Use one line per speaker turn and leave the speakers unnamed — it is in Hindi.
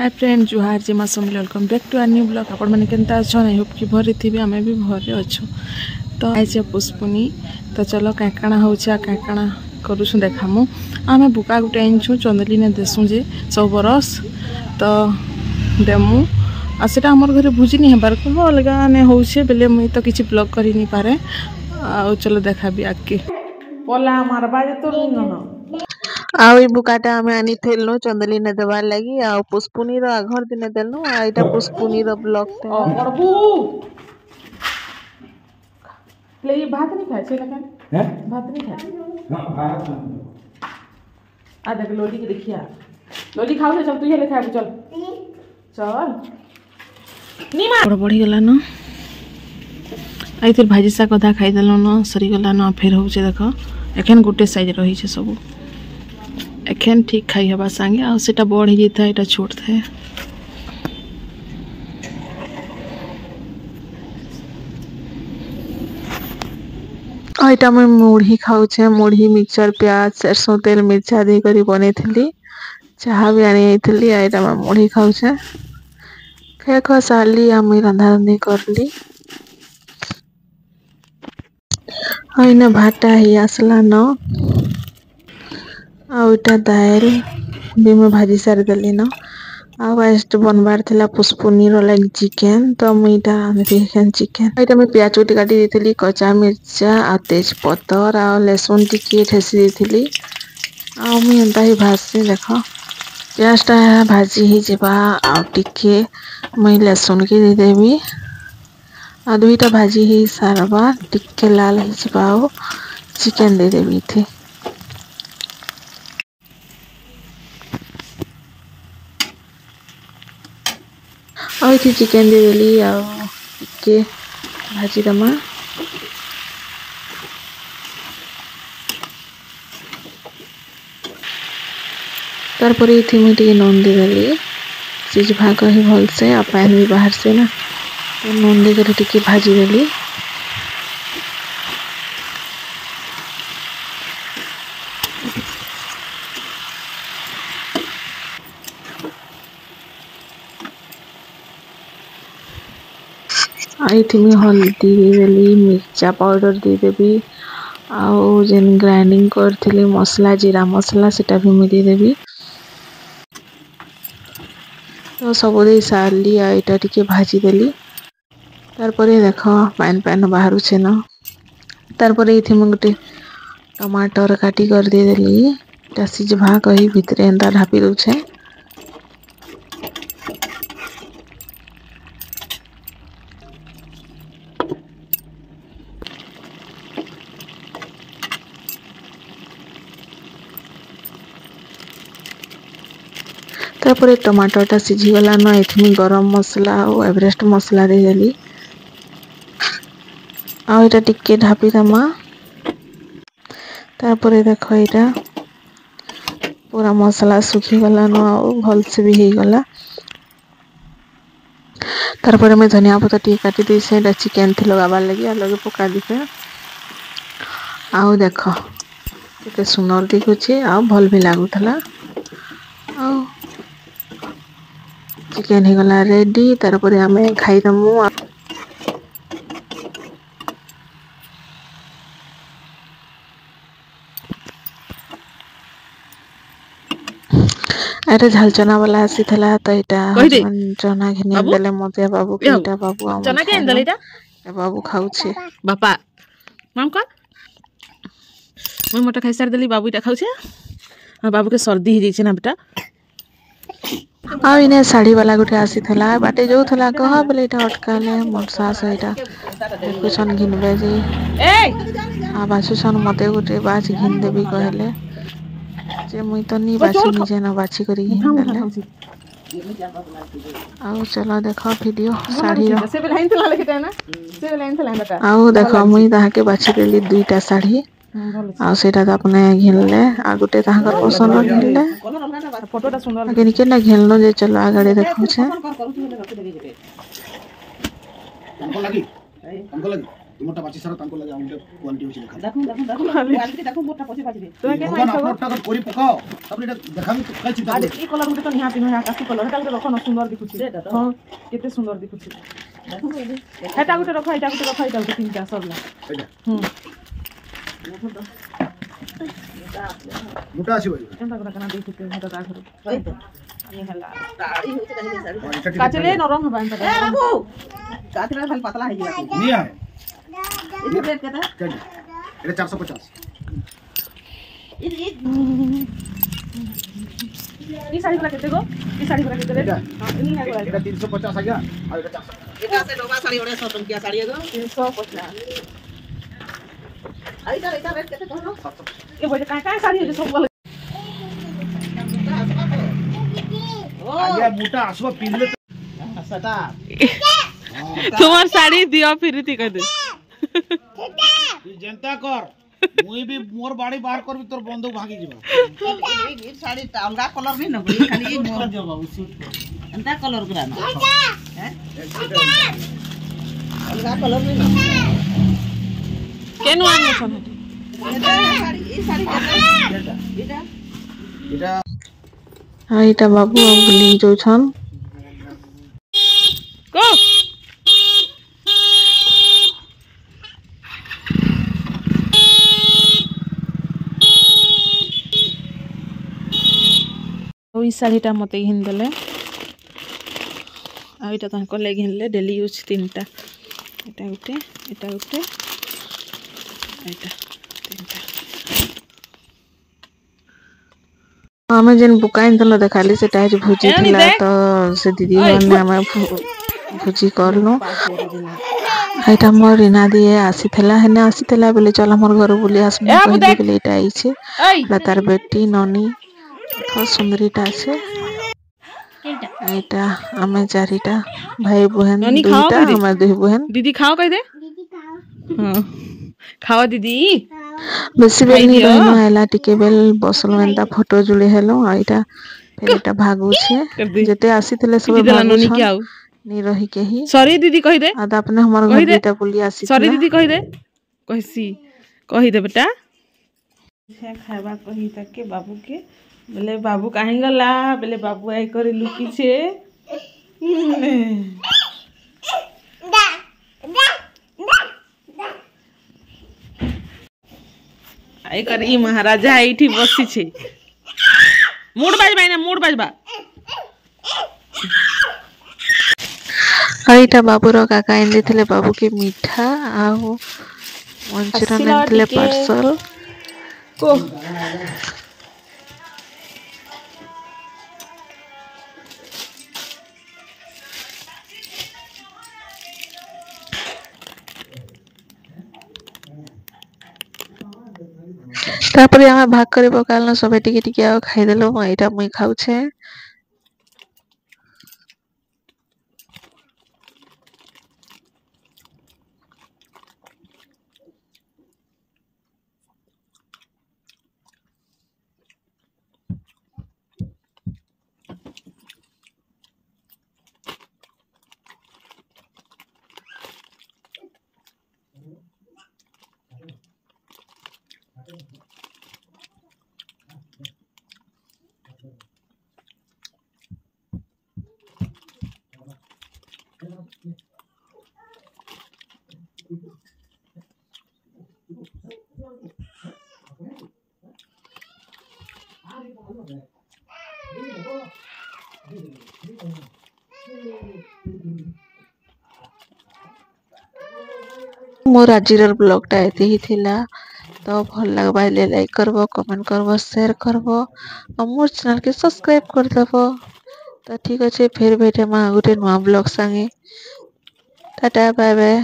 हाय फ्रेंड जुहार जी माँ समझ welcome back to our new blog आपण मैंने केनता अच्छो आई होप कि भरी थी आमे भी भरे अच्छो तो आइए पुष्पुनी तो चलो काकाणा हो काकाणा करूँ देखामु आमे बुका गुटे आनछू चंदली ने देसु जे सब बरस तो देमु आ सेटा हमर घरे भुजी नहीं हेबार को अलग ने होछे बेले मुई तो किछि ब्लॉग करि नहीं पारे आ चलो देखाबी आके पोला मारबा जे तो न आउ ई बुकाटा आमे आनी थेलनो चंदली ने देवार लगी आ पुष्पुनी रो आघर दिन देलनो आ एटा पुष्पुनी रो ब्लॉग ते करबू ले भात नहीं खाए छै लखन हैं भात नहीं खाए ना भात आ देख लोली के देखिया लोली खाओ चल तू ये ले खाए चल चल नी मार बढ़ी गला न आई फिर भाजी सा कथा खाई देलो न सरी गला न फिर होचे देखो एखन गुटे साइज रही छे सब एखन ठीक खाई हवा संगे आ सेटा बड़ ही था एटा छोट था आइटा मैं मुढ़ी खाऊ छे मुढ़ी मिक्सचर प्याज सरसों तेल मिर्चा दे करी बने थली चाहा भी आनी थली आइटा मैं मुढ़ी खाऊ छे खे खा साली हम रंधा रंधी करली आइना भाटा ही आसला न आउटा दाल भी मैं भाजी सारी देली न आ वेस्ट बनबार थिला पुष्पुनी रो लाइक चिकन तो मुईटा रांधि चिकन एटा मैं प्याज काटी देथिली कच्चा मिर्चा आ तेज पत्तर आ लहसुन टिके ठेसी देथिली आ मुई एंता ही भाजी देखो प्याजटा भाजी ही जेबा आ टिके मुई लहसुन के दे देबी आ दुईटा भाजी ही सारबा टिके लाल ही जेबा आ चिकन दे देबी थी और चिकन दे देली आ के भाजी दमा तार पर इथि मुझे नून दे देली सीज भाग ही भल से आ पैन भी बाहर से ना तो नून दे कर टिके भाजी देली आई थी हल्दी दे देली मिर्चा पाउडर दे देबी आउ जेन ग्राइंडिंग करथिली मसला जीरा मसला सेटा भी मुझे देबी तो सब दे सारली आ एटा टिके भाजी देली तार परे देखो पैन पैन बाहर छे न तार परे इथि म गुटे टमाटर काटी कर दे देली ता सिज भा कही भितरे एंता ढापी दउ छे तापर टमाटरटा सिझी गला न एथि गरम मसला और एवरेस्ट मसला दे देली आ एटा टिके ढापी दमा तापर देखो एटा पूरा मसला सुखी गला न भल से भी हे गला तापर मैं धनिया पत्ता टिके काटी दे से एटा चिकन थी लगाबार लगी आ लगे पका दिखे आ देखो केते सुंदर दिखुची आ भल भी लागुथला आ चिकन ही गला रेडी तार पर हमें खाई दमु अरे झाल चना वाला आसी थला तो एटा चना घिने देले मते बाबू के एटा बाबू हम चना के देले एटा बाबू खाउ छे बापा माम का मैं मोटा खाई सार देली बाबू एटा खाउ छे आ बाबू के सर्दी ही जैसे ना बेटा आ इने साड़ी वाला गुटे आसी थला बाटे जो थला कह बोले एटा अटकाले मोर सास एटा कुछन घिनबे जे ए आ बासुसन मते गुटे बाछ घिन देबी कहले जे मुई तो नी बाछी निजे ना बाछी करी घिन देले आ चलो देखो वीडियो साड़ी रो से लाइन थला लेके ना से लाइन थला बेटा आ देखो मुई ताहा के बाछी देली दुईटा साड़ी आ सेटा त अपने घिनले आ गुटे ताहाकर पसंद घिनले फोटोटा सुंदर आगे निके ना घिनलो जे चलो आगड़े देखौ छे हमको लगी
मोटा बाची सारा तांको लगे आउंटे क्वालिटी होची लेखा
देखो क्वालिटी देखो मोटा पछे पाछे
तो के
भगवान अपना का कोरी पकाओ अपने देखाबी तो कई चिंता
अरे ई कलर गुटे तो निहाती न आकाशी कलर हेटा गुटे रखो न सुंदर दिखुची हां केते सुंदर दिखुची देखो हेटा गुटे रखो हेटा गुटे रखो हेटा गुटे तीनटा सरला
मोटा आसी भाई
एंता करा कना देखते हेटा ता घर होय तो ये हला दाढ़ी होते कहीं साड़ी काचले नरम हबा एंता ए बाबू काचले खाली पतला है जी
नहीं है
ये रेट केता
चल ये 450
ये साड़ी वाला कितने को ये साड़ी वाला कितने रेट हां इनी है को
এটা 350 आ गया और এটা 400
এটা আছে ডোবা শাড়ি ওরে 100 টঙ্কিয়া শাড়ি এগো 350 আইটা এটা রেট কত কনো 700 এ বইটা কাই শাড়ি আছে সব বলে
আগে মোটা আসবা পিনলে
সেটা
তোমার শাড়ি দিও ফিরিতি কই দে
তুই जनता कर मुई भी मोर बाड़ी बाहर करबी तोर बंदूक भागी जीवा
ये साड़ी अलगा कलर नहीं न खाली ये मोर जो बाबू सूट एंता कलर करा न हैं अलगा कलर नहीं न
केनु आने छन
ये साड़ी केता एटा
এটা
हां इटा बाबू बुली जो छन को ओई साड़ीटा मते घिन देले आ इटा ताको ले घिनले डेली यूज तीनटा एटा उठे एटा तीनटा हमें जेन बुकाइन तन देखाली सेटा आज भुजी थिला तो से दीदी माने हमें भुजी करलो एटा मोर रिना दिए आसी थिला हेने आसी थिला बेले चल हमर घर बुली आसमु कहली बेले एटा आइछे तार बेटी ननी बहुत सुंदरीटा আছে এটা আমি চারিটা ভাই বहन দুইটা আমার দুই बहन दीदी खाओ कह दे दीदी खाओ हां खाओ दीदी बेसी बेल नहीं रहनो हैला टिके बेल बसल मेंता फोटो जुले हेलो आइटा फिर एटा भागु छे जते आसी थले सब भागु छ नी रही के ही सॉरी दीदी कह दे आदा अपने हमर घर बेटा बोली आसी सॉरी दीदी कह दे कहसी कह दे बेटा से खावा कही तक के बाबू के बोले बाबू कहीं गला बोले बाबू आई करे लुकी छे आई कर ई महाराजा एठी बसी छे मूड बाजबा ना मूड बाजबा आईटा बाबू रो काका एंदे थले बाबू के मीठा आ मंचूरियन एंदले पार्सल को तापर हमें भाग करे पकाल सब टिके टिके आ खाई देलो एटा मुई खाउ छे मोर आजिर ब्लॉगटा एते ही थिला तो भल लगबा लाइक करबो कमेंट करबो शेयर करबो और मोर चैनल के सब्सक्राइब कर देबो तो ठीक अच्छे फिर बैठे मा गोटे नुआ ब्लॉग संगे टाटा बाय बाय।